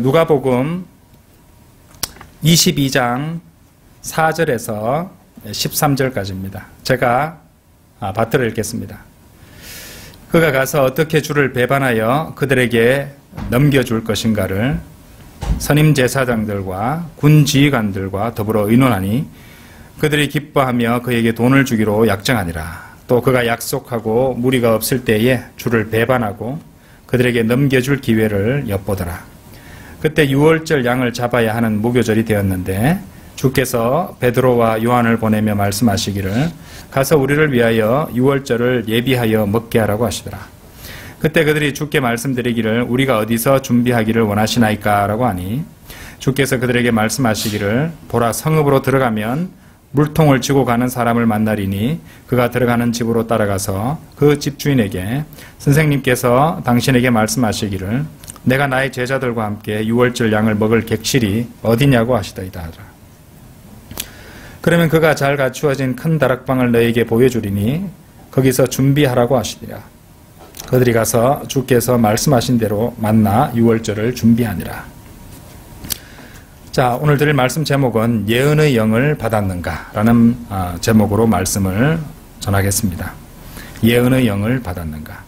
누가복음 22장 4절에서 13절까지입니다. 제가 받들어 읽겠습니다. 그가 가서 어떻게 주를 배반하여 그들에게 넘겨줄 것인가를 선임제사장들과 군지휘관들과 더불어 의논하니 그들이 기뻐하며 그에게 돈을 주기로 약정하니라. 또 그가 약속하고 무리가 없을 때에 주를 배반하고 그들에게 넘겨줄 기회를 엿보더라. 그때 유월절 양을 잡아야 하는 무교절이 되었는데 주께서 베드로와 요한을 보내며 말씀하시기를 가서 우리를 위하여 유월절을 예비하여 먹게 하라고 하시더라. 그때 그들이 주께 말씀드리기를 우리가 어디서 준비하기를 원하시나이까 라고 하니 주께서 그들에게 말씀하시기를 보라, 성읍으로 들어가면 물통을 쥐고 가는 사람을 만나리니 그가 들어가는 집으로 따라가서 그 집주인에게 선생님께서 당신에게 말씀하시기를 내가 나의 제자들과 함께 유월절 양을 먹을 객실이 어디냐고 하시더이다 하더라. 그러면 그가 잘 갖추어진 큰 다락방을 너에게 보여주리니 거기서 준비하라고 하시리라. 그들이 가서 주께서 말씀하신 대로 만나 유월절을 준비하니라. 자, 오늘 드릴 말씀 제목은 예언의 영을 받았는가 라는 제목으로 말씀을 전하겠습니다. 예언의 영을 받았는가.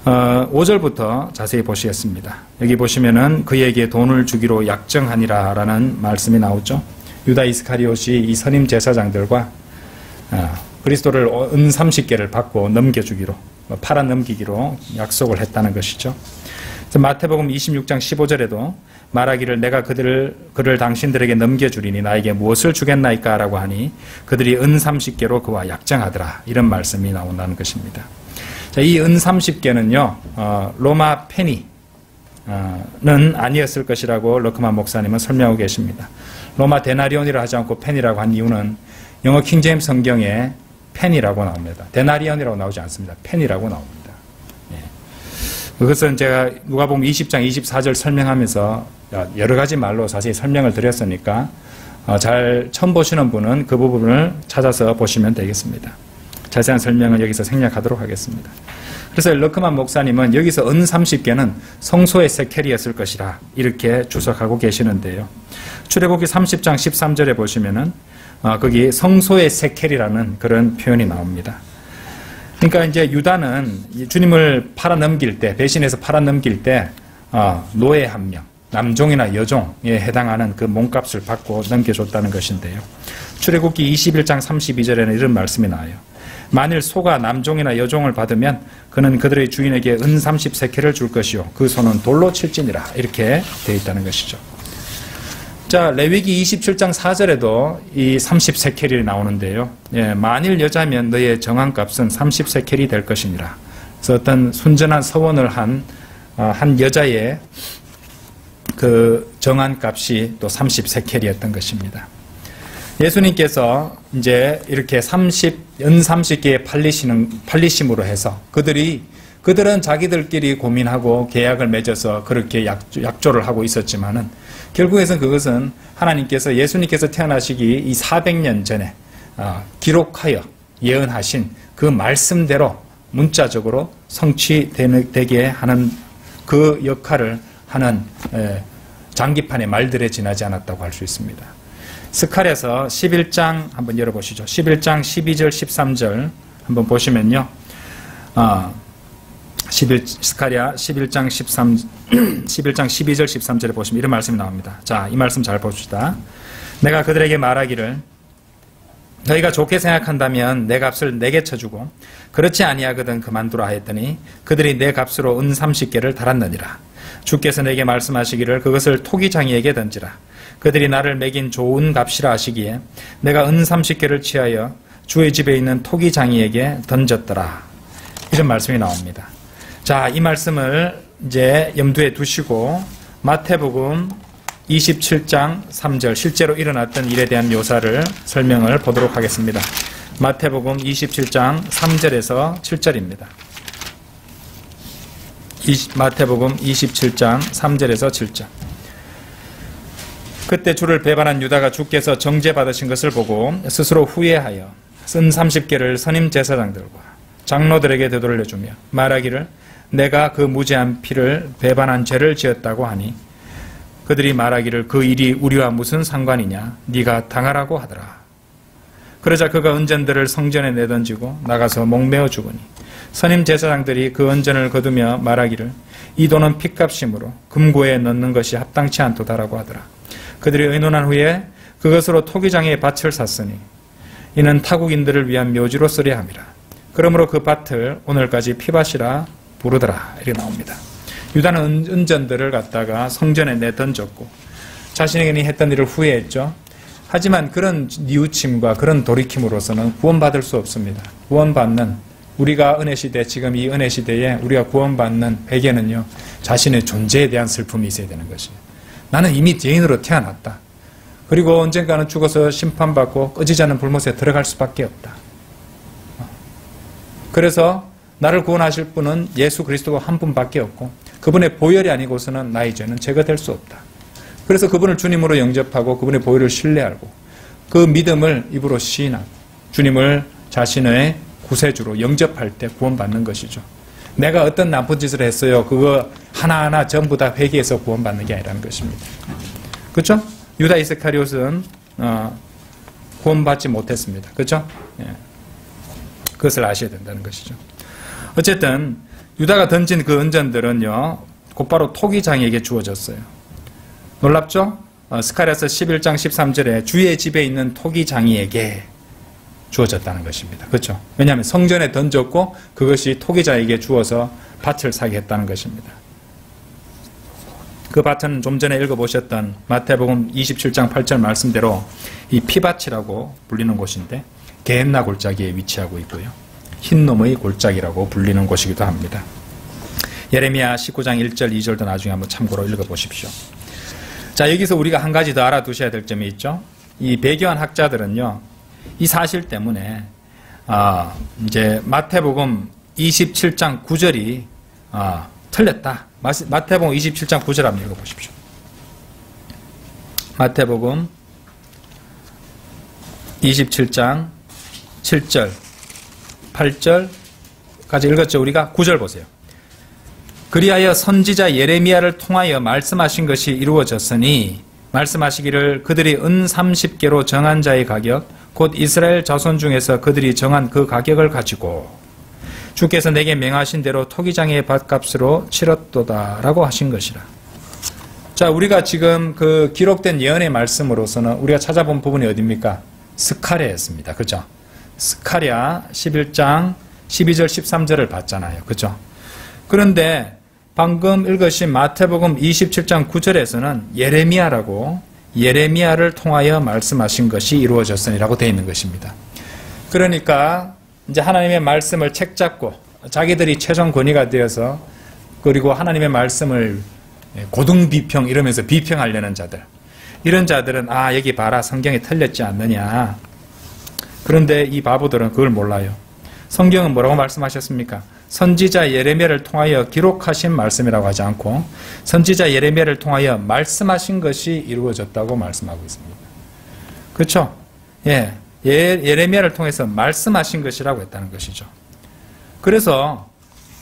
5절부터 자세히 보시겠습니다. 여기 보시면은 그에게 돈을 주기로 약정하니라 라는 말씀이 나오죠. 유다 이스카리옷이 이 선임 제사장들과 그리스도를 은 30개를 받고 넘겨주기로, 팔아 넘기기로 약속을 했다는 것이죠. 마태복음 26장 15절에도 말하기를 내가 그를 당신들에게 넘겨주리니 나에게 무엇을 주겠나이까 라고 하니 그들이 은 30개로 그와 약정하더라. 이런 말씀이 나온다는 것입니다. 자, 이 은 30개는요, 로마 페니는 아니었을 것이라고 러크만 목사님은 설명하고 계십니다. 로마 데나리온이라 하지 않고 페니라고 한 이유는 영어 킹제임스 성경에 페니라고 나옵니다. 데나리온이라고 나오지 않습니다. 페니라고 나옵니다. 그것은 제가 누가복음 20장 24절 설명하면서 여러 가지 말로 자세히 설명을 드렸으니까 잘 처음 보시는 분은 그 부분을 찾아서 보시면 되겠습니다. 자세한 설명은 여기서 생략하도록 하겠습니다. 그래서 러크만 목사님은 여기서 은 30개는 성소의 세켈이었을 것이라 이렇게 주석하고 계시는데요. 출애굽기 30장 13절에 보시면은 거기 성소의 세켈이라는 그런 표현이 나옵니다. 그러니까 이제 유다는 주님을 팔아 넘길 때, 배신해서 팔아 넘길 때 노예 한 명, 남종이나 여종에 해당하는 그 몸값을 받고 넘겨줬다는 것인데요. 출애굽기 21장 32절에는 이런 말씀이 나와요. 만일 소가 남종이나 여종을 받으면 그는 그들의 주인에게 은 30세켈을 줄 것이요 그 소는 돌로 칠지니라 이렇게 되어 있다는 것이죠. 자, 레위기 27장 4절에도 이 30세켈이 나오는데요. 만일 여자면 너의 정한값은 30세켈이 될 것이니라. 그래서 어떤 순전한 서원을 한 여자의 그 정한값이 또 30세켈이었던 것입니다. 예수님께서 이제 이렇게 은 30개에 팔리심으로 해서 그들은 자기들끼리 고민하고 계약을 맺어서 그렇게 약조를 하고 있었지만은 결국에는 그것은 하나님께서 예수님께서 태어나시기 이 400년 전에 기록하여 예언하신 그 말씀대로 문자적으로 성취되게 하는 그 역할을 하는 장기판의 말들에 지나지 않았다고 할 수 있습니다. 스가랴서 11장 한번 열어보시죠. 11장 12절 13절 한번 보시면요. 스가랴 11장 12절 13절에 보시면 이런 말씀이 나옵니다. 자, 이 말씀 잘 봅시다. 내가 그들에게 말하기를 너희가 좋게 생각한다면 내 값을 내게 쳐주고 그렇지 아니하거든 그만두라 하였더니 그들이 내 값으로 은 30개를 달았느니라. 주께서 내게 말씀하시기를 그것을 토기장이에게 던지라. 그들이 나를 매긴 좋은 값이라 하시기에 내가 은 30개를 취하여 주의 집에 있는 토기장이에게 던졌더라. 이런 말씀이 나옵니다. 자, 이 말씀을 이제 염두에 두시고 마태복음 27장 3절 실제로 일어났던 일에 대한 묘사를 설명을 보도록 하겠습니다. 마태복음 27장 3절에서 7절입니다. 마태복음 27장 3절에서 7절. 그때 주를 배반한 유다가 주께서 정죄받으신 것을 보고 스스로 후회하여 은 30개를 선임 제사장들과 장로들에게 되돌려주며 말하기를 내가 그 무죄한 피를 배반한 죄를 지었다고 하니 그들이 말하기를 그 일이 우리와 무슨 상관이냐? 네가 당하라고 하더라. 그러자 그가 은전들을 성전에 내던지고 나가서 목매어 죽으니 선임 제사장들이 그 은전을 거두며 말하기를 이 돈은 핏값이므로 금고에 넣는 것이 합당치 않도다라고 하더라. 그들이 의논한 후에 그것으로 토기장의 밭을 샀으니 이는 타국인들을 위한 묘지로 쓰려 함이라. 그러므로 그 밭을 오늘까지 피밭이라 부르더라. 이렇게 나옵니다. 유다는 은전들을 갖다가 성전에 내던졌고 자신에게 했던 일을 후회했죠. 하지만 그런 뉘우침과 그런 돌이킴으로서는 구원받을 수 없습니다. 구원받는, 우리가 은혜시대, 지금 이 은혜시대에 우리가 구원받는 회개는요, 자신의 존재에 대한 슬픔이 있어야 되는 것이에요. 나는 이미 죄인으로 태어났다. 그리고 언젠가는 죽어서 심판받고 꺼지지 않는 불못에 들어갈 수밖에 없다. 그래서 나를 구원하실 분은 예수 그리스도 한 분밖에 없고 그분의 보혈이 아니고서는 나의 죄는 제거될 수 없다. 그래서 그분을 주님으로 영접하고 그분의 보혈을 신뢰하고 그 믿음을 입으로 시인하고 주님을 자신의 구세주로 영접할 때 구원받는 것이죠. 내가 어떤 나쁜 짓을 했어요. 그거 하나하나 전부 다 회개해서 구원받는 게 아니라는 것입니다. 그렇죠? 유다 이스카리옷은 구원받지 못했습니다. 그렇죠? 예. 그것을 아셔야 된다는 것이죠. 어쨌든 유다가 던진 그 은전들은요, 곧바로 토기장에게 주어졌어요. 놀랍죠? 스가랴서 11장 13절에 주의 집에 있는 토기장이에게 주어졌다는 것입니다. 그렇죠? 왜냐하면 성전에 던졌고 그것이 토기장에게 주어서 밭을 사게 했다는 것입니다. 그 밭은 좀 전에 읽어보셨던 마태복음 27장 8절 말씀대로 이 피밭이라고 불리는 곳인데 게헨나 골짜기에 위치하고 있고요. 흰놈의 골짜기라고 불리는 곳이기도 합니다. 예레미야 19장 1절 2절도 나중에 한번 참고로 읽어보십시오. 자, 여기서 우리가 한 가지 더 알아두셔야 될 점이 있죠. 이 배교한 학자들은요, 이 사실 때문에 이제 마태복음 27장 9절이 틀렸다. 마태복음 27장 9절 한번 읽어보십시오. 마태복음 27장 7절 8절까지 읽었죠. 우리가 9절 보세요. 그리하여 선지자 예레미야를 통하여 말씀하신 것이 이루어졌으니 말씀하시기를 그들이 은 30개로 정한 자의 가격 곧 이스라엘 자손 중에서 그들이 정한 그 가격을 가지고 주께서 내게 명하신 대로 토기장의 밭값으로 치렀도다라고 하신 것이라. 자, 우리가 지금 그 기록된 예언의 말씀으로서는 우리가 찾아본 부분이 어디입니까? 스가랴였습니다. 그죠? 스가랴 11장 12절 13절을 봤잖아요. 그죠? 그런데 방금 읽으신 마태복음 27장 9절에서는 예레미야를 통하여 말씀하신 것이 이루어졌으니라고 되어 있는 것입니다. 그러니까 이제 하나님의 말씀을 책잡고 자기들이 최종 권위가 되어서 그리고 하나님의 말씀을 고등비평 이러면서 비평하려는 자들, 이런 자들은 여기 봐라, 성경이 틀렸지 않느냐. 그런데 이 바보들은 그걸 몰라요. 성경은 뭐라고 말씀하셨습니까? 선지자 예레미야를 통하여 기록하신 말씀이라고 하지 않고 선지자 예레미야를 통하여 말씀하신 것이 이루어졌다고 말씀하고 있습니다. 그렇죠? 예, 예레미야를 통해서 말씀하신 것이라고 했다는 것이죠. 그래서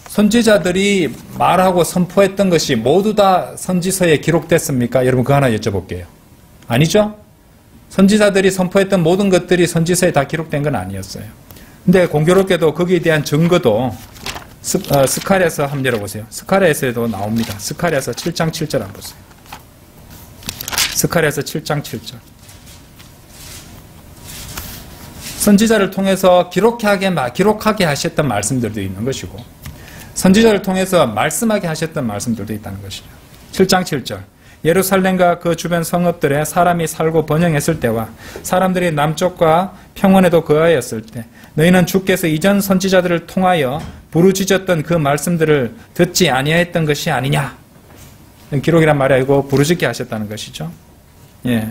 선지자들이 말하고 선포했던 것이 모두 다 선지서에 기록됐습니까? 여러분 그거 하나 여쭤볼게요. 아니죠? 선지자들이 선포했던 모든 것들이 선지서에 다 기록된 건 아니었어요. 근데 공교롭게도 거기에 대한 증거도 스가랴서 한번 열어보세요. 스가랴서에도 나옵니다. 스가랴서 7장 7절 한번 보세요. 스가랴서 7장 7절. 선지자를 통해서 기록하게 하셨던 말씀들도 있는 것이고 선지자를 통해서 말씀하게 하셨던 말씀들도 있다는 것이죠. 7장 7절. 예루살렘과 그 주변 성읍들에 사람이 살고 번영했을 때와 사람들이 남쪽과 평원에도 거하였을 때 너희는 주께서 이전 선지자들을 통하여 부르짖었던 그 말씀들을 듣지 아니하였던 것이 아니냐. 기록이란 말이 아니고 부르짖게 하셨다는 것이죠. 예.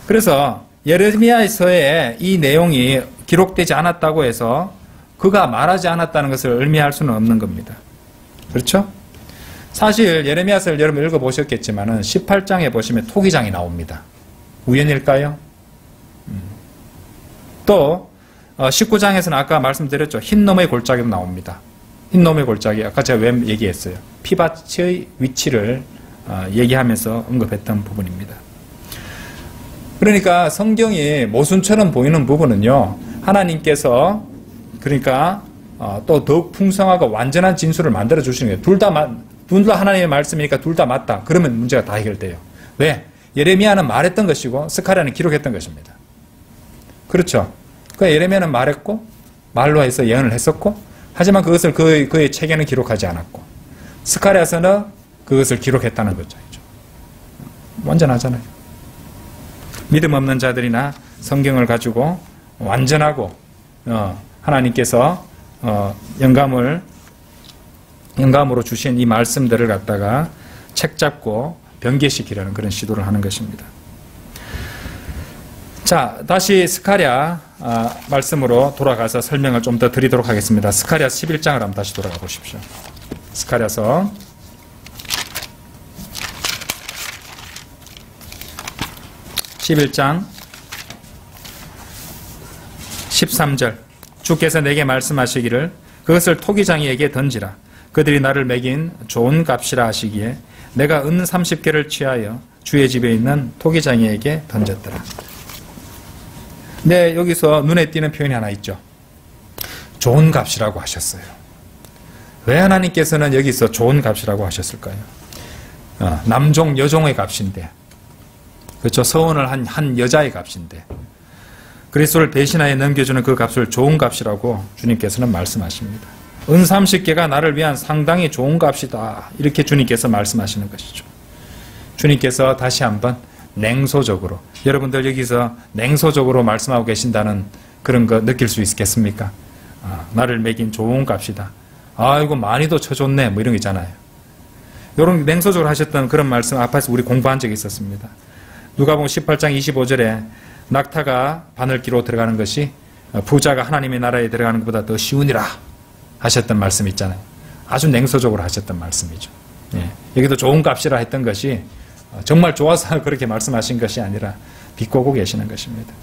그래서 예레미야서에 이 내용이 기록되지 않았다고 해서 그가 말하지 않았다는 것을 의미할 수는 없는 겁니다. 그렇죠? 사실 예레미야서를 여러분 읽어보셨겠지만 18장에 보시면 토기장이 나옵니다. 우연일까요? 또 19장에서는 아까 말씀드렸죠. 흰놈의 골짜기도 나옵니다. 흰놈의 골짜기, 아까 제가 왜 얘기했어요. 피밭의 위치를 얘기하면서 언급했던 부분입니다. 그러니까 성경이 모순처럼 보이는 부분은요, 하나님께서 그러니까 또 더욱 풍성하고 완전한 진술을 만들어 주시는 거예요. 둘 다 하나님의 말씀이니까 둘 다 맞다. 그러면 문제가 다 해결돼요. 왜? 예레미야는 말했던 것이고 스가랴는 기록했던 것입니다. 그렇죠? 그러니까 예레미야는 말했고 말로 해서 예언을 했었고, 하지만 그것을 그의 책에는 기록하지 않았고, 스가랴서는 그것을 기록했다는 거죠. 완전하잖아요. 믿음 없는 자들이나 성경을 가지고 완전하고 하나님께서 영감으로 주신 이 말씀들을 갖다가 책 잡고 변개시키려는 그런 시도를 하는 것입니다. 자, 다시 스가랴 말씀으로 돌아가서 설명을 좀 더 드리도록 하겠습니다. 스가랴 11장을 한번 다시 돌아가 보십시오. 스가랴서 11장 13절, 주께서 내게 말씀하시기를 그것을 토기장이에게 던지라. 그들이 나를 매긴 좋은 값이라 하시기에 내가 은 30개를 취하여 주의 집에 있는 토기장이에게 던졌더라. 네, 여기서 눈에 띄는 표현이 하나 있죠. 좋은 값이라고 하셨어요. 왜 하나님께서는 여기서 좋은 값이라고 하셨을까요? 남종, 여종의 값인데, 그렇죠? 서원을 한 여자의 값인데, 그리스도를 배신하여 넘겨주는 그 값을 좋은 값이라고 주님께서는 말씀하십니다. 은 30개가 나를 위한 상당히 좋은 값이다. 이렇게 주님께서 말씀하시는 것이죠. 주님께서 다시 한번 냉소적으로, 여러분들 여기서 냉소적으로 말씀하고 계신다는 그런 거 느낄 수 있겠습니까? 나를 매긴 좋은 값이다. 아이고 많이도 쳐줬네, 뭐 이런 거 있잖아요. 이런 냉소적으로 하셨던 그런 말씀 앞에서 우리 공부한 적이 있었습니다. 누가복음 18장 25절에 낙타가 바늘기로 들어가는 것이 부자가 하나님의 나라에 들어가는 것보다 더 쉬우니라 하셨던 말씀 있잖아요. 아주 냉소적으로 하셨던 말씀이죠. 예. 여기도 좋은 값이라 했던 것이 정말 좋아서 그렇게 말씀하신 것이 아니라 비꼬고 계시는 것입니다.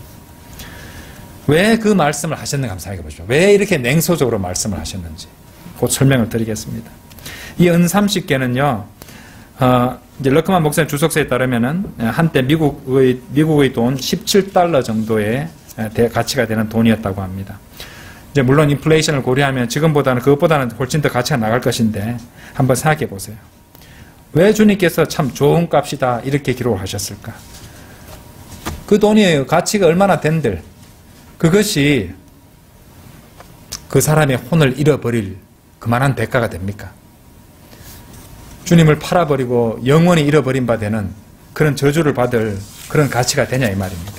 왜 그 말씀을 하셨는가 한번 생각해 보십시오. 왜 이렇게 냉소적으로 말씀을 하셨는지 곧 설명을 드리겠습니다. 이 은 30개는요, 이제 러크만 목사님 주석서에 따르면은 한때 미국의 돈 17달러 정도의 가치가 되는 돈이었다고 합니다. 이제 물론 인플레이션을 고려하면 지금보다는 그것보다는 훨씬 더 가치가 나갈 것인데 한번 생각해 보세요. 왜 주님께서 참 좋은 값이다 이렇게 기록을 하셨을까? 그 돈이 가치가 얼마나 된들 그것이 그 사람의 혼을 잃어버릴 그만한 대가가 됩니까? 주님을 팔아버리고 영원히 잃어버린 바 되는 그런 저주를 받을 그런 가치가 되냐 이 말입니다.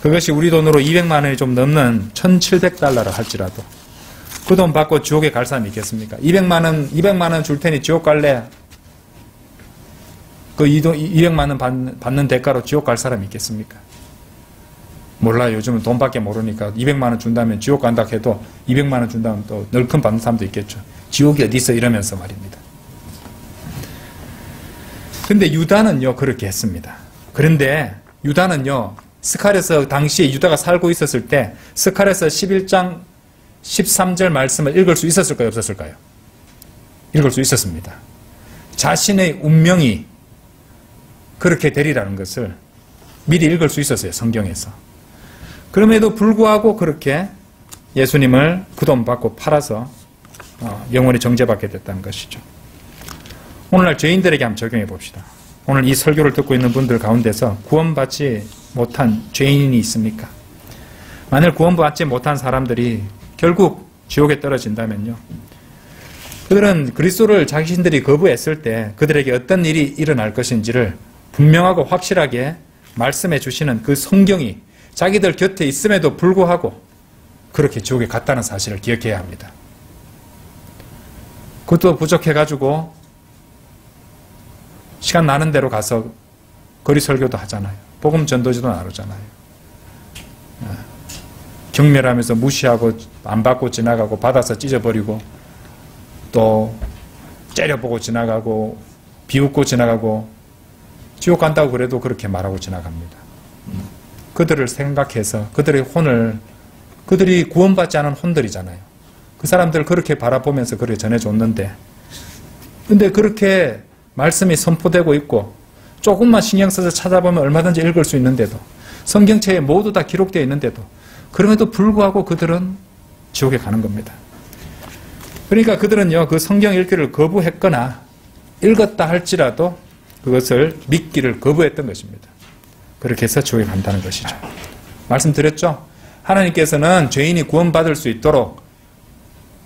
그것이 우리 돈으로 200만 원이 좀 넘는 1700달러라 할지라도 그 돈 받고 지옥에 갈 사람이 있겠습니까? 200만 원 줄 테니 지옥 갈래? 그 200만 원 받는 대가로 지옥 갈 사람이 있겠습니까? 몰라요. 요즘은 돈밖에 모르니까 200만 원 준다면 지옥 간다 해도 200만 원 준다면 또 널큰 받는 사람도 있겠죠. 지옥이 어디 있어 이러면서 말입니다. 근데 유다는요 그렇게 했습니다. 그런데 유다는요 스가랴서 당시에 유다가 살고 있었을 때 스가랴서 11장 13절 말씀을 읽을 수 있었을까요? 없었을까요? 읽을 수 있었습니다. 자신의 운명이 그렇게 되리라는 것을 미리 읽을 수 있었어요. 성경에서. 그럼에도 불구하고 그렇게 예수님을 그 돈 받고 팔아서 영원히 정죄받게 됐다는 것이죠. 오늘날 죄인들에게 한번 적용해 봅시다. 오늘 이 설교를 듣고 있는 분들 가운데서 구원받지 못한 죄인이 있습니까? 만일 구원받지 못한 사람들이 결국 지옥에 떨어진다면요. 그들은 그리스도를 자신들이 거부했을 때 그들에게 어떤 일이 일어날 것인지를 분명하고 확실하게 말씀해 주시는 그 성경이 자기들 곁에 있음에도 불구하고 그렇게 지옥에 갔다는 사실을 기억해야 합니다. 그것도 부족해가지고 시간 나는 대로 가서 거리 설교도 하잖아요. 복음 전도지도 나누잖아요. 경멸하면서 무시하고 안 받고 지나가고 받아서 찢어버리고 또 째려보고 지나가고 비웃고 지나가고 지옥 간다고 그래도 그렇게 말하고 지나갑니다. 그들을 생각해서 그들의 혼을 그들이 구원받지 않은 혼들이잖아요. 그 사람들 그렇게 바라보면서 그렇게 전해줬는데 근데 그렇게 말씀이 선포되고 있고 조금만 신경 써서 찾아보면 얼마든지 읽을 수 있는데도 성경책에 모두 다 기록되어 있는데도 그럼에도 불구하고 그들은 지옥에 가는 겁니다. 그러니까 그들은요, 그 성경 읽기를 거부했거나 읽었다 할지라도 그것을 믿기를 거부했던 것입니다. 그렇게 해서 지옥에 간다는 것이죠. 말씀드렸죠? 하나님께서는 죄인이 구원받을 수 있도록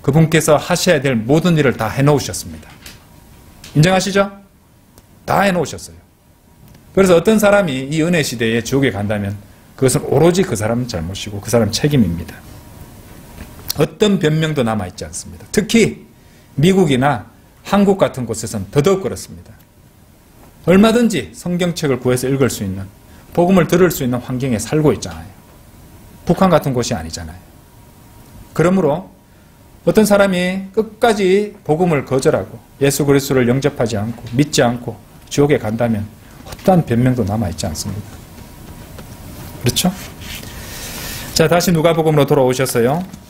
그분께서 하셔야 될 모든 일을 다 해놓으셨습니다. 인정하시죠? 다 해놓으셨어요. 그래서 어떤 사람이 이 은혜 시대에 지옥에 간다면 그것은 오로지 그 사람 잘못이고 그 사람 책임입니다. 어떤 변명도 남아있지 않습니다. 특히 미국이나 한국 같은 곳에서는 더더욱 그렇습니다. 얼마든지 성경책을 구해서 읽을 수 있는, 복음을 들을 수 있는 환경에 살고 있잖아요. 북한 같은 곳이 아니잖아요. 그러므로 어떤 사람이 끝까지 복음을 거절하고 예수 그리스도를 영접하지 않고 믿지 않고 지옥에 간다면 어떠한 변명도 남아있지 않습니다. 그렇죠? 자, 다시 누가복음으로 돌아오셔서요.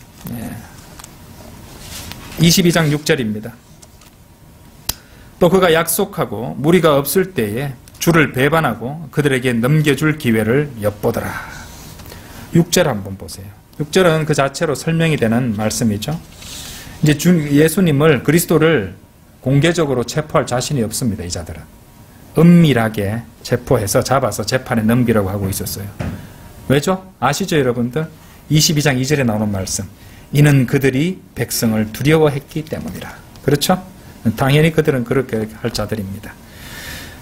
22장 6절입니다. 또 그가 약속하고 무리가 없을 때에 주를 배반하고 그들에게 넘겨줄 기회를 엿보더라. 6절 한번 보세요. 6절은 그 자체로 설명이 되는 말씀이죠. 이제 예수님을, 그리스도를 공개적으로 체포할 자신이 없습니다. 이 자들은 은밀하게 체포해서 잡아서 재판에 넘기라고 하고 있었어요. 왜죠? 아시죠, 여러분들? 22장 2절에 나오는 말씀. 이는 그들이 백성을 두려워했기 때문이라. 그렇죠? 당연히 그들은 그렇게 할 자들입니다.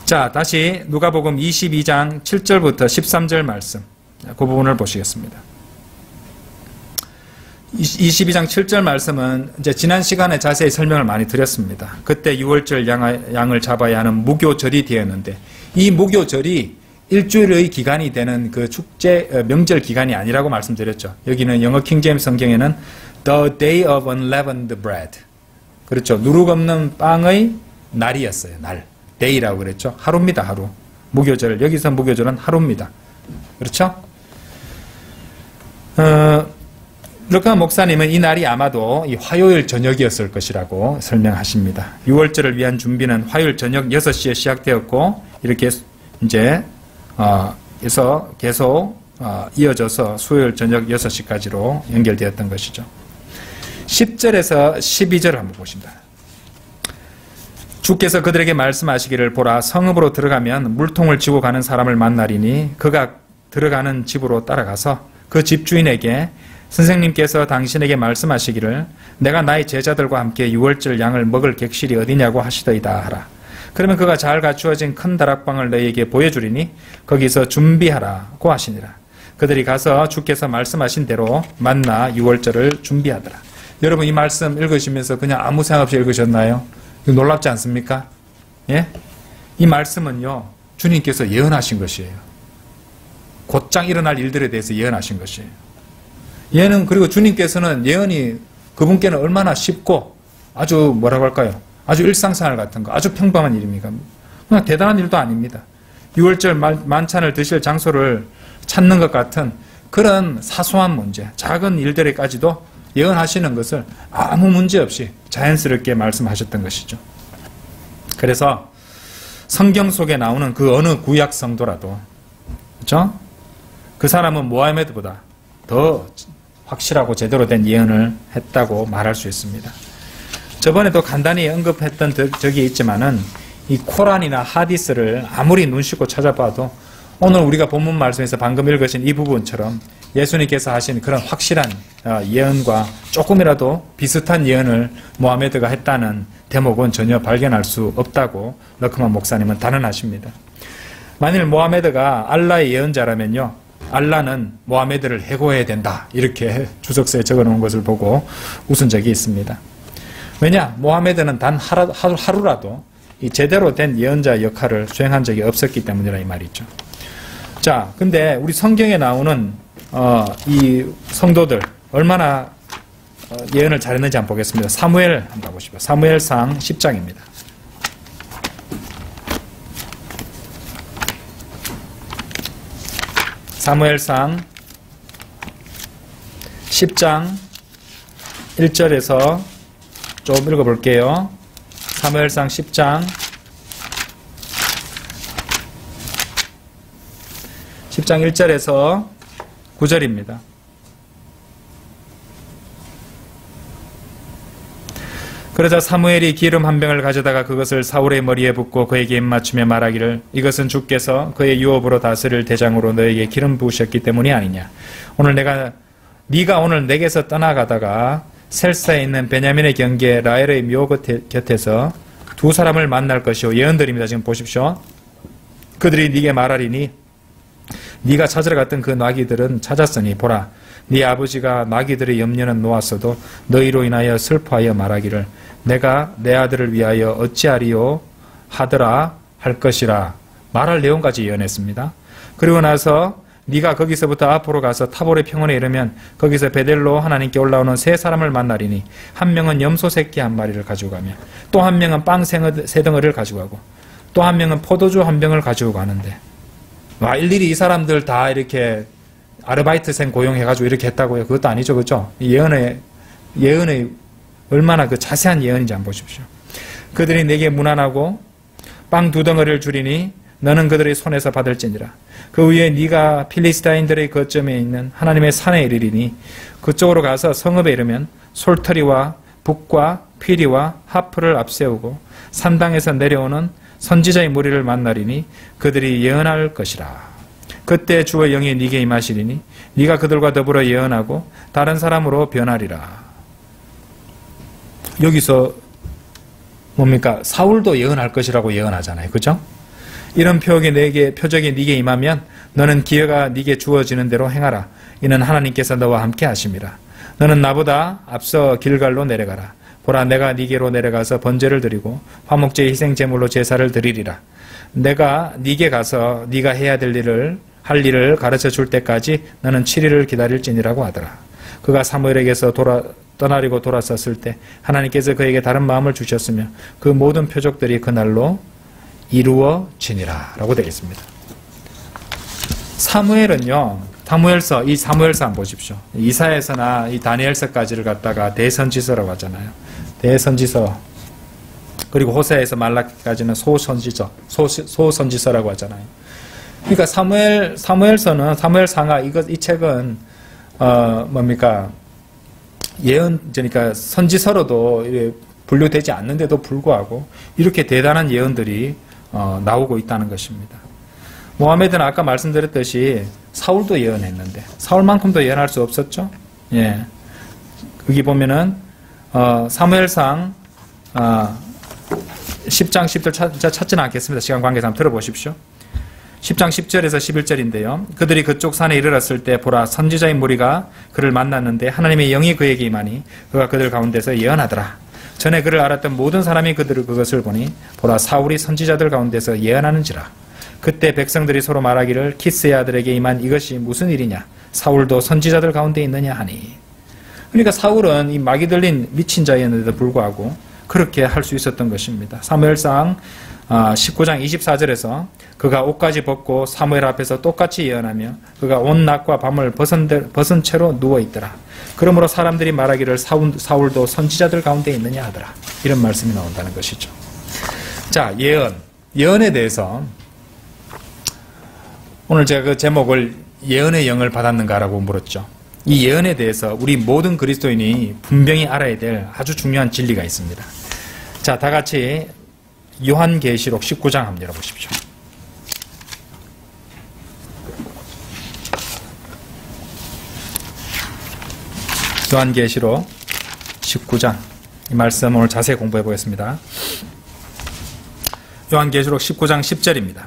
자, 다시 누가복음 22장 7절부터 13절 말씀, 그 부분을 보시겠습니다. 22장 7절 말씀은 이제 지난 시간에 자세히 설명을 많이 드렸습니다. 그때 6월절 양을 잡아야 하는 무교절이 되었는데, 이 무교절이 일주일의 기간이 되는 그 축제, 명절 기간이 아니라고 말씀드렸죠. 여기는 영어 킹제임스 성경에는 The Day of Unleavened Bread, 그렇죠. 누룩 없는 빵의 날이었어요. 날. day라고 그랬죠. 하루입니다. 하루. 무교절. 여기서 무교절은 하루입니다. 그렇죠? 르카 목사님은 이 날이 아마도 이 화요일 저녁이었을 것이라고 설명하십니다. 6월절을 위한 준비는 화요일 저녁 6시에 시작되었고, 이렇게 이제 그래서 계속 이어져서 수요일 저녁 6시까지로 연결되었던 것이죠. 10절에서 12절을 한번 보십니다. 주께서 그들에게 말씀하시기를, 보라, 성읍으로 들어가면 물통을 지고 가는 사람을 만나리니 그가 들어가는 집으로 따라가서 그 집주인에게 선생님께서 당신에게 말씀하시기를 내가 나의 제자들과 함께 6월절 양을 먹을 객실이 어디냐고 하시더이다 하라. 그러면 그가 잘 갖추어진 큰 다락방을 너희에게 보여주리니 거기서 준비하라고 하시니라. 그들이 가서 주께서 말씀하신 대로 만나 6월절을 준비하더라. 여러분, 이 말씀 읽으시면서 그냥 아무 생각 없이 읽으셨나요? 놀랍지 않습니까? 예? 이 말씀은요, 주님께서 예언하신 것이에요. 곧장 일어날 일들에 대해서 예언하신 것이에요. 예언은, 그리고 주님께서는 예언이 그분께는 얼마나 쉽고 아주 뭐라고 할까요? 아주 일상생활 같은 거, 아주 평범한 일입니까? 그냥 대단한 일도 아닙니다. 6월절 만찬을 드실 장소를 찾는 것 같은 그런 사소한 문제, 작은 일들에까지도 예언하시는 것을 아무 문제 없이 자연스럽게 말씀하셨던 것이죠. 그래서 성경 속에 나오는 그 어느 구약 성도라도, 그렇죠? 그 사람은 모하메드보다 더 확실하고 제대로 된 예언을 했다고 말할 수 있습니다. 저번에도 간단히 언급했던 적이 있지만은 이 코란이나 하디스를 아무리 눈 씻고 찾아봐도 오늘 우리가 본문 말씀에서 방금 읽으신 이 부분처럼 예수님께서 하신 그런 확실한 예언과 조금이라도 비슷한 예언을 모하메드가 했다는 대목은 전혀 발견할 수 없다고 러크만 목사님은 단언하십니다. 만일 모하메드가 알라의 예언자라면요, 알라는 모하메드를 해고해야 된다, 이렇게 주석서에 적어놓은 것을 보고 웃은 적이 있습니다. 왜냐? 모하메드는 단 하루라도 이 제대로 된 예언자 역할을 수행한 적이 없었기 때문이라 이 말이죠. 자, 근데 우리 성경에 나오는 이 성도들 얼마나 예언을 잘했는지 한번 보겠습니다. 사무엘 한번 가보시죠. 사무엘상 10장입니다. 사무엘상 10장 1절에서 좀 읽어볼게요. 사무엘상 10장 10장 1절에서 9절입니다. 그러자 사무엘이 기름 한 병을 가져다가 그것을 사울의 머리에 붓고 그에게 입맞추며 말하기를 이것은 주께서 그의 유업으로 다스릴 대장으로 너에게 기름 부으셨기 때문이 아니냐. 네가 오늘 내게서 떠나가다가 셀사에 있는 베냐민의 경계 라헬의 묘 곁에서 두 사람을 만날 것이요. 예언들입니다. 지금 보십시오. 그들이 네게 말하리니 네가 찾으러 갔던 그 나귀들은 찾았으니 보라 네 아버지가 나귀들의 염려는 놓았어도 너희로 인하여 슬퍼하여 말하기를 내가 내 아들을 위하여 어찌하리요 하더라 할 것이라 말할 내용까지 예언했습니다. 그리고 나서 네가 거기서부터 앞으로 가서 타볼의 평원에 이르면 거기서 베델로 하나님께 올라오는 세 사람을 만나리니 한 명은 염소 새끼 한 마리를 가지고 가며 또 한 명은 빵 세 덩어리를 가지고 가고 또 한 명은 포도주 한 병을 가지고 가는데 와 일일이 이 사람들 다 이렇게 아르바이트생 고용해가지고 이렇게 했다고요. 그것도 아니죠. 그죠? 예언의 얼마나 그 자세한 예언인지 한번 보십시오. 그들이 내게 문안하고 빵 2덩어리를 주리니 너는 그들의 손에서 받을지니라. 그 위에 네가 필리스타인들의 거점에 있는 하나님의 산에 이르리니 그쪽으로 가서 성읍에 이르면 솔터리와 북과 피리와 하프를 앞세우고 산당에서 내려오는 선지자의 무리를 만나리니 그들이 예언할 것이라. 그때 주의 영이 네게 임하시리니 네가 그들과 더불어 예언하고 다른 사람으로 변하리라. 여기서 뭡니까? 사울도 예언할 것이라고 예언하잖아요. 그죠? 이런 표적이 네게 임하면 너는 기회가 네게 주어지는 대로 행하라. 이는 하나님께서 너와 함께 하심이라. 너는 나보다 앞서 길갈로 내려가라. 보라 내가 네게로 내려가서 번제를 드리고 화목제 희생 제물로 제사를 드리리라. 내가 네게 가서 네가 해야 할 일을 가르쳐 줄 때까지 너는 7일을 기다릴지니라고 하더라. 그가 사무엘에게서 떠나려고 돌아섰을 때 하나님께서 그에게 다른 마음을 주셨으며 그 모든 표적들이 그날로 이루어지니라 라고 되어 있습니다. 사무엘은요, 이 사무엘서 한번 보십시오. 이사야서나 이 다니엘서까지를 갖다가 대선지서라고 하잖아요. 대선지서. 그리고 호세아에서 말라기까지는 소선지서라고 하잖아요. 그러니까 사무엘서는 사무엘상하 이 책은 뭡니까? 그러니까 선지서로도 분류되지 않는데도 불구하고 이렇게 대단한 예언들이 나오고 있다는 것입니다. 모하메드는 아까 말씀드렸듯이 사울도 예언했는데 사울만큼도 예언할 수 없었죠. 예. 여기 보면은 사무엘상 10장 10절 찾지는 않겠습니다. 시간 관계상 한번 들어보십시오. 10장 10절에서 11절인데요. 그들이 그쪽 산에 이르렀을 때 보라 선지자의 무리가 그를 만났는데 하나님의 영이 그에게 임하니 그가 그들 가운데서 예언하더라. 전에 그를 알았던 모든 사람이 그것을 보니 보라 사울이 선지자들 가운데서 예언하는지라. 그때 백성들이 서로 말하기를 키스의 아들에게 임한 이것이 무슨 일이냐. 사울도 선지자들 가운데 있느냐 하니. 그러니까 사울은 이 막이 들린 미친 자였는데도 불구하고 그렇게 할 수 있었던 것입니다. 사무엘상 19장 24절에서 그가 옷까지 벗고 사무엘 앞에서 똑같이 예언하며 그가 온 낮과 밤을 벗은 채로 누워있더라. 그러므로 사람들이 말하기를 사울도 선지자들 가운데 있느냐 하더라. 이런 말씀이 나온다는 것이죠. 자, 예언에 대해서 오늘 제가 그 제목을 예언의 영을 받았는가라고 물었죠. 이 예언에 대해서 우리 모든 그리스도인이 분명히 알아야 될 아주 중요한 진리가 있습니다. 자, 다 같이 요한계시록 19장 한번 열어보십시오. 요한계시록 19장 이 말씀 오늘 자세히 공부해 보겠습니다. 요한계시록 19장 10절입니다.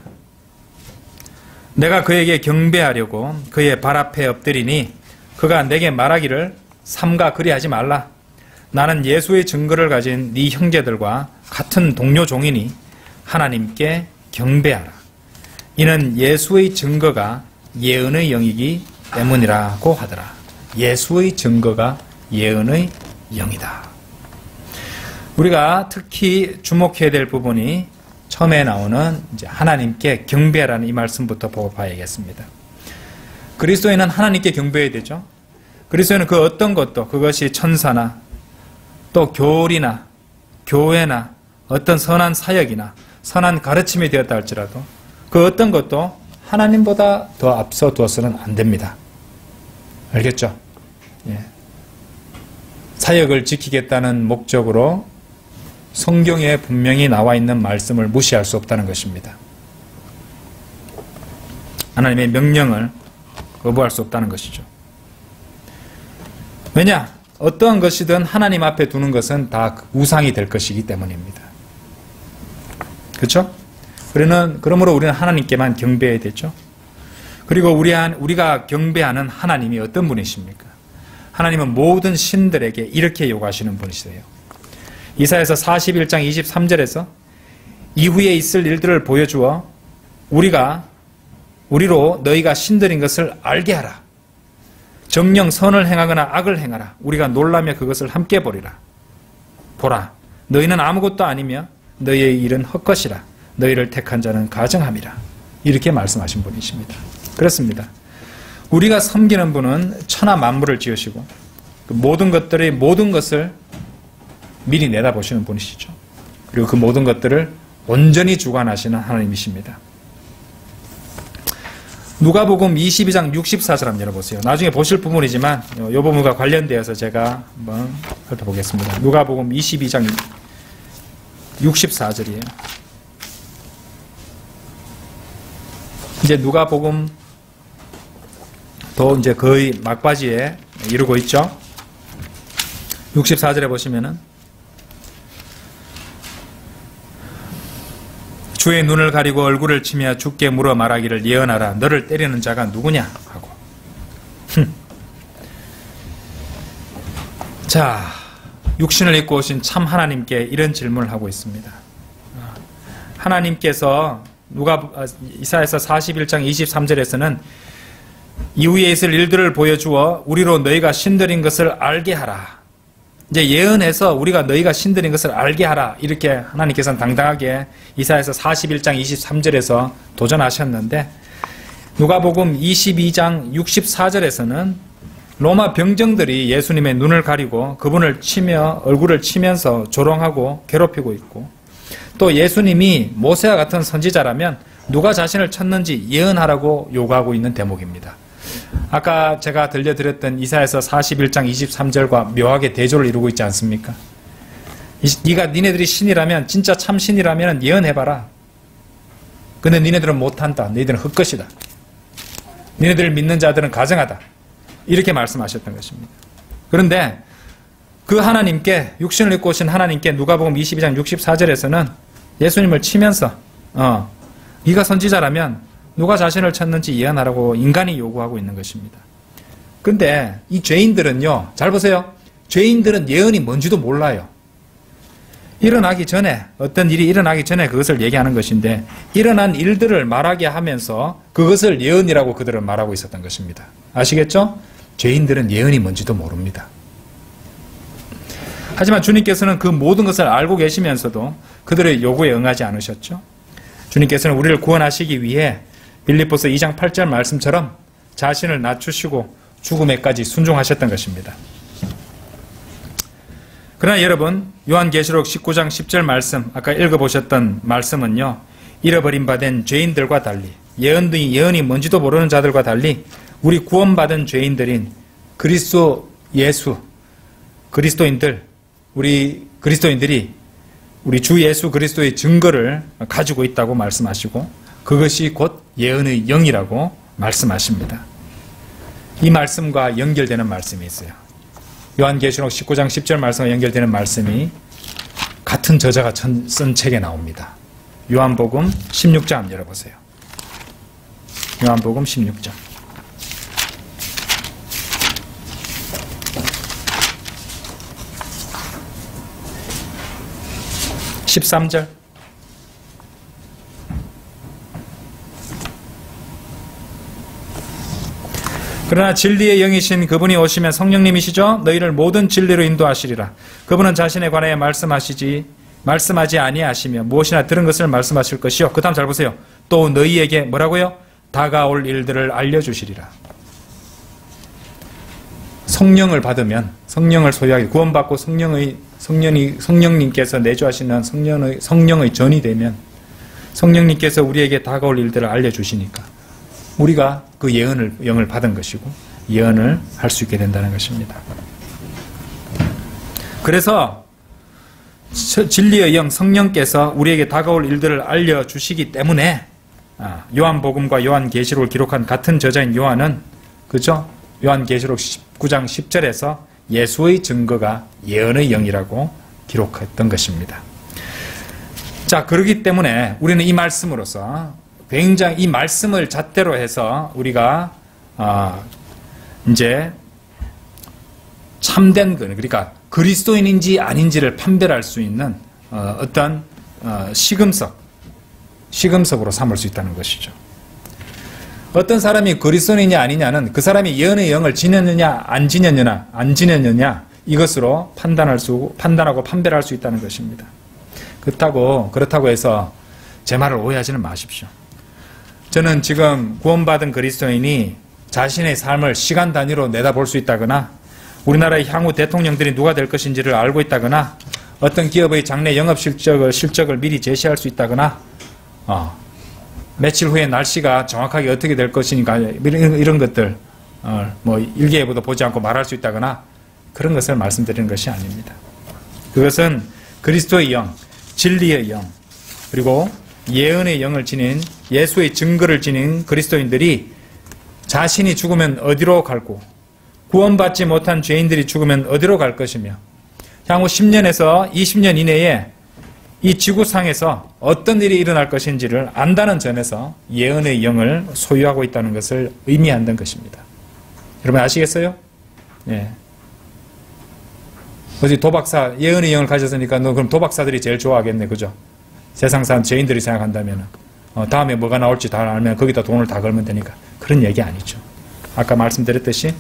내가 그에게 경배하려고 그의 발 앞에 엎드리니 그가 내게 말하기를 삼가 그리하지 말라. 나는 예수의 증거를 가진 네 형제들과 같은 동료 종이니 하나님께 경배하라. 이는 예수의 증거가 예언의 영이기 때문이라고 하더라. 예수의 증거가 예언의 영이다. 우리가 특히 주목해야 될 부분이 처음에 나오는 이제 하나님께 경배하라는 이 말씀부터 보고 봐야겠습니다. 그리스도인은 하나님께 경배해야 되죠. 그리스도인은 그 어떤 것도 그것이 천사나 또 교리나 교회나 어떤 선한 사역이나 선한 가르침이 되었다 할지라도 그 어떤 것도 하나님보다 더 앞서 두어서는 안 됩니다. 알겠죠? 예. 사역을 지키겠다는 목적으로 성경에 분명히 나와 있는 말씀을 무시할 수 없다는 것입니다. 하나님의 명령을 거부할 수 없다는 것이죠. 왜냐? 어떠한 것이든 하나님 앞에 두는 것은 다 우상이 될 것이기 때문입니다. 그렇죠? 그러므로 우리는 하나님께만 경배해야 되죠. 그리고 우리가 경배하는 하나님이 어떤 분이십니까? 하나님은 모든 신들에게 이렇게 요구하시는 분이세요. 이사야서 41장 23절에서 이후에 있을 일들을 보여주어 우리로 너희가 신들인 것을 알게 하라. 정령 선을 행하거나 악을 행하라. 우리가 놀라며 그것을 함께 보리라. 보라. 너희는 아무것도 아니며 너희의 일은 헛것이라. 너희를 택한 자는 가증함이라. 이렇게 말씀하신 분이십니다. 그렇습니다. 우리가 섬기는 분은 천하 만물을 지으시고 모든 것을 미리 내다보시는 분이시죠. 그리고 그 모든 것들을 온전히 주관하시는 하나님이십니다. 누가복음 22장 64절 한번 열어보세요. 나중에 보실 부분이지만 이 부분과 관련되어서 제가 한번 살펴보겠습니다. 누가복음 22장 64절이에요. 이제 누가복음도 이제 거의 막바지에 이르고 있죠. 64절에 보시면은 주의 눈을 가리고 얼굴을 치며 주께 물어 말하기를 예언하라. 너를 때리는 자가 누구냐? 하고. 자, 육신을 입고 오신 참 하나님께 이런 질문을 하고 있습니다. 하나님께서 이사야서 41장 23절에서는 이후에 있을 일들을 보여주어 우리로 너희가 신들인 것을 알게 하라. 이제 예언해서 우리가 너희가 신들인 것을 알게 하라. 이렇게 하나님께서는 당당하게 이사야서 41장 23절에서 도전하셨는데 누가복음 22장 64절에서는 로마 병정들이 예수님의 눈을 가리고 그분을 치며 얼굴을 치면서 조롱하고 괴롭히고 있고 또 예수님이 모세와 같은 선지자라면 누가 자신을 쳤는지 예언하라고 요구하고 있는 대목입니다. 아까 제가 들려드렸던 이사야서 41장 23절과 묘하게 대조를 이루고 있지 않습니까? 니네들이 신이라면 진짜 참 신이라면 예언해봐라. 근데 니네들은 못한다. 너희들은 헛것이다. 니네들을 믿는 자들은 가증하다. 이렇게 말씀하셨던 것입니다. 그런데 그 하나님께 육신을 입고 오신 하나님께 누가복음 22장 64절에서는 예수님을 치면서 네가 선지자라면 누가 자신을 쳤는지 예언하라고 인간이 요구하고 있는 것입니다. 근데 이 죄인들은요, 잘 보세요. 죄인들은 예언이 뭔지도 몰라요. 일어나기 전에, 어떤 일이 일어나기 전에 그것을 얘기하는 것인데 일어난 일들을 말하게 하면서 그것을 예언이라고 그들은 말하고 있었던 것입니다. 아시겠죠? 죄인들은 예언이 뭔지도 모릅니다. 하지만 주님께서는 그 모든 것을 알고 계시면서도 그들의 요구에 응하지 않으셨죠. 주님께서는 우리를 구원하시기 위해 빌립보서 2장 8절 말씀처럼 자신을 낮추시고 죽음에까지 순종하셨던 것입니다. 그러나 여러분, 요한계시록 19장 10절 말씀, 아까 읽어보셨던 말씀은요, 잃어버린 바 된 죄인들과 달리, 예언이 뭔지도 모르는 자들과 달리 우리 구원받은 죄인들인 그리스도 예수, 우리 그리스도인들이 우리 주 예수 그리스도의 증거를 가지고 있다고 말씀하시고 그것이 곧 예언의 영이라고 말씀하십니다. 이 말씀과 연결되는 말씀이 있어요. 요한계시록 19장 10절 말씀과 연결되는 말씀이 같은 저자가 쓴 책에 나옵니다. 요한복음 16장 열어보세요. 요한복음 16장 13절 그러나 진리의 영이신 그분이 오시면 성령님이시죠? 너희를 모든 진리로 인도하시리라. 그분은 자신에 관하여 말씀하지 아니하시며 무엇이나 들은 것을 말씀하실 것이요. 그 다음 잘 보세요. 또 너희에게 뭐라고요? 다가올 일들을 알려주시리라. 성령을 받으면 성령을 소유하게 구원받고 성령님께서 내주하시는 성령의 전이 되면 성령님께서 우리에게 다가올 일들을 알려주시니까 우리가 그 영을 받은 것이고 예언을 할 수 있게 된다는 것입니다. 그래서 진리의 영 성령께서 우리에게 다가올 일들을 알려주시기 때문에 요한복음과 요한계시록을 기록한 같은 저자인 요한은 그죠? 요한계시록 19장 10절에서 예수의 증거가 예언의 영이라고 기록했던 것입니다. 자, 그렇기 때문에 우리는 이 말씀으로서 굉장히 이 말씀을 잣대로 해서 우리가 이제 참된 그러니까 그리스도인인지 아닌지를 판별할 수 있는 어떤 시금석으로 삼을 수 있다는 것이죠. 어떤 사람이 그리스도인이냐 아니냐는 그 사람이 예언의 영을 지녔느냐 안 지녔느냐 이것으로 판단하고 판별할 수 있다는 것입니다. 그렇다고 해서 제 말을 오해하지는 마십시오. 저는 지금 구원받은 그리스도인이 자신의 삶을 시간 단위로 내다볼 수 있다거나 우리나라의 향후 대통령들이 누가 될 것인지를 알고 있다거나 어떤 기업의 장래 영업 실적을 미리 제시할 수 있다거나 며칠 후에 날씨가 정확하게 어떻게 될 것이니까 이런 것들 뭐 일기예보도 보지 않고 말할 수 있다거나 그런 것을 말씀드리는 것이 아닙니다. 그것은 그리스도의 영, 진리의 영, 그리고 예언의 영을 지닌 예수의 증거를 지닌 그리스도인들이 자신이 죽으면 어디로 갈고 구원받지 못한 죄인들이 죽으면 어디로 갈 것이며 향후 10년에서 20년 이내에 이 지구상에서 어떤 일이 일어날 것인지를 안다는 점에서 예언의 영을 소유하고 있다는 것을 의미한다는 것입니다. 여러분 아시겠어요? 예. 어디 도박사 예언의 영을 가졌으니까 너 그럼 도박사들이 제일 좋아하겠네, 그죠? 세상 사람 죄인들이 생각한다면 다음에 뭐가 나올지 다 알면 거기다 돈을 다 걸면 되니까 그런 얘기 아니죠. 아까 말씀드렸듯이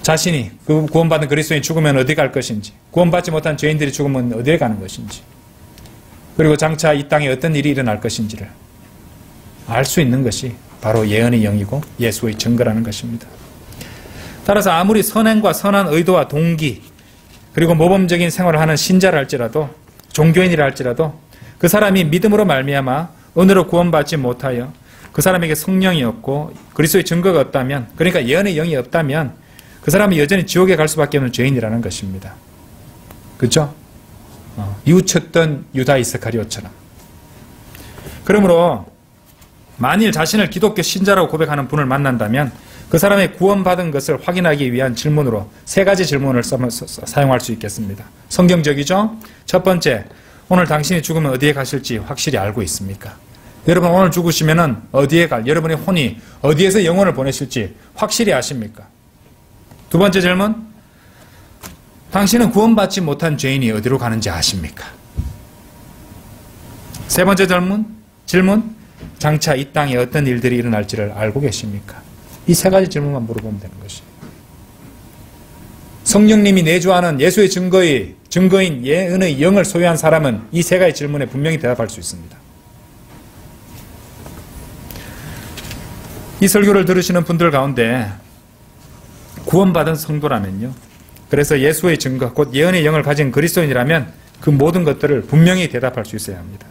자신이 그 구원받은 그리스도인이 죽으면 어디 갈 것인지, 구원받지 못한 죄인들이 죽으면 어디에 가는 것인지, 그리고 장차 이 땅에 어떤 일이 일어날 것인지를 알 수 있는 것이 바로 예언의 영이고 예수의 증거라는 것입니다. 따라서 아무리 선행과 선한 의도와 동기 그리고 모범적인 생활을 하는 신자라 할지라도 종교인이라 할지라도 그 사람이 믿음으로 말미암아 은혜로 구원받지 못하여 그 사람에게 성령이 없고 그리스도의 증거가 없다면, 그러니까 예언의 영이 없다면 그 사람이 여전히 지옥에 갈 수밖에 없는 죄인이라는 것입니다. 그렇죠? 이웃쳤던 유다 이스카리ot처럼. 그러므로 만일 자신을 기독교 신자라고 고백하는 분을 만난다면 그 사람의 구원받은 것을 확인하기 위한 질문으로 3가지 질문을 사용할 수 있겠습니다. 성경적이죠? 첫 번째, 오늘 당신이 죽으면 어디에 가실지 확실히 알고 있습니까? 여러분 오늘 죽으시면 어디에 여러분의 혼이 어디에서 영혼을 보내실지 확실히 아십니까? 두 번째 질문, 당신은 구원받지 못한 죄인이 어디로 가는지 아십니까? 세 번째 질문, 장차 이 땅에 어떤 일들이 일어날지를 알고 계십니까? 이 3가지 질문만 물어보면 되는 것이에요. 성령님이 내주하는 예수의 증거인 예언의 영을 소유한 사람은 이 3가지 질문에 분명히 대답할 수 있습니다. 이 설교를 들으시는 분들 가운데 구원받은 성도라면요, 그래서 예수의 증거, 곧 예언의 영을 가진 그리스도인이라면 그 모든 것들을 분명히 대답할 수 있어야 합니다.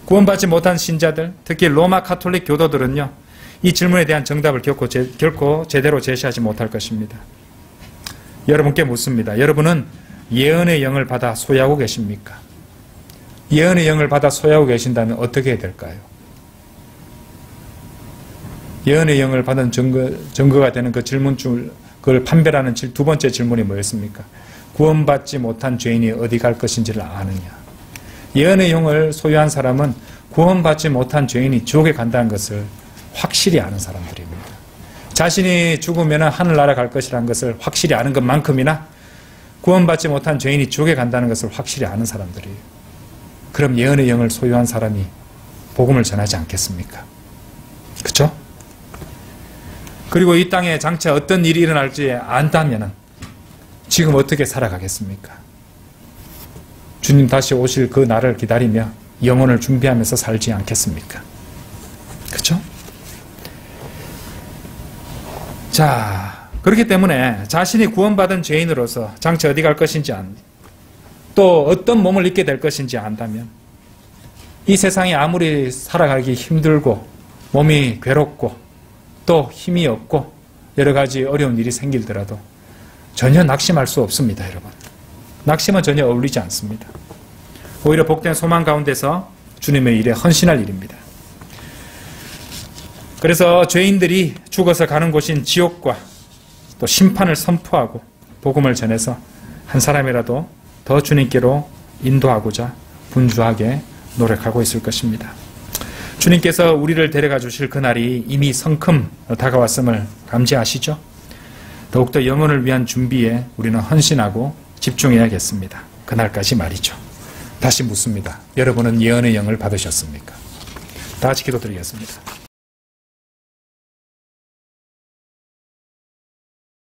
구원받지 못한 신자들, 특히 로마 가톨릭 교도들은요, 이 질문에 대한 정답을 결코 제대로 제시하지 못할 것입니다. 여러분께 묻습니다. 여러분은 예언의 영을 받아 소유하고 계십니까? 예언의 영을 받아 소유하고 계신다면 어떻게 해야 될까요? 예언의 영을 받은 증거가 되는 그 질문줄, 그걸 판별하는 두 번째 질문이 뭐였습니까? 구원받지 못한 죄인이 어디 갈 것인지를 아느냐. 예언의 영을 소유한 사람은 구원받지 못한 죄인이 지옥에 간다는 것을 확실히 아는 사람들입니다. 자신이 죽으면 하늘나라 갈 것이라는 것을 확실히 아는 것만큼이나 구원받지 못한 죄인이 지옥에 간다는 것을 확실히 아는 사람들이에요. 그럼 예언의 영을 소유한 사람이 복음을 전하지 않겠습니까? 그렇죠? 그리고 이 땅에 장차 어떤 일이 일어날지 안다면 지금 어떻게 살아가겠습니까? 주님 다시 오실 그 날을 기다리며 영혼을 준비하면서 살지 않겠습니까? 그렇죠? 자, 그렇기 때문에 자신이 구원받은 죄인으로서 장차 어디 갈 것인지 또 어떤 몸을 입게 될 것인지 안다면 이 세상에 아무리 살아가기 힘들고 몸이 괴롭고 또 힘이 없고 여러 가지 어려운 일이 생길더라도 전혀 낙심할 수 없습니다, 여러분. 낙심은 전혀 어울리지 않습니다. 오히려 복된 소망 가운데서 주님의 일에 헌신할 일입니다. 그래서 죄인들이 죽어서 가는 곳인 지옥과 또 심판을 선포하고 복음을 전해서 한 사람이라도 더 주님께로 인도하고자 분주하게 노력하고 있을 것입니다. 주님께서 우리를 데려가 주실 그날이 이미 성큼 다가왔음을 감지하시죠? 더욱더 영혼을 위한 준비에 우리는 헌신하고 집중해야겠습니다. 그날까지 말이죠. 다시 묻습니다. 여러분은 예언의 영을 받으셨습니까? 다 같이 기도드리겠습니다.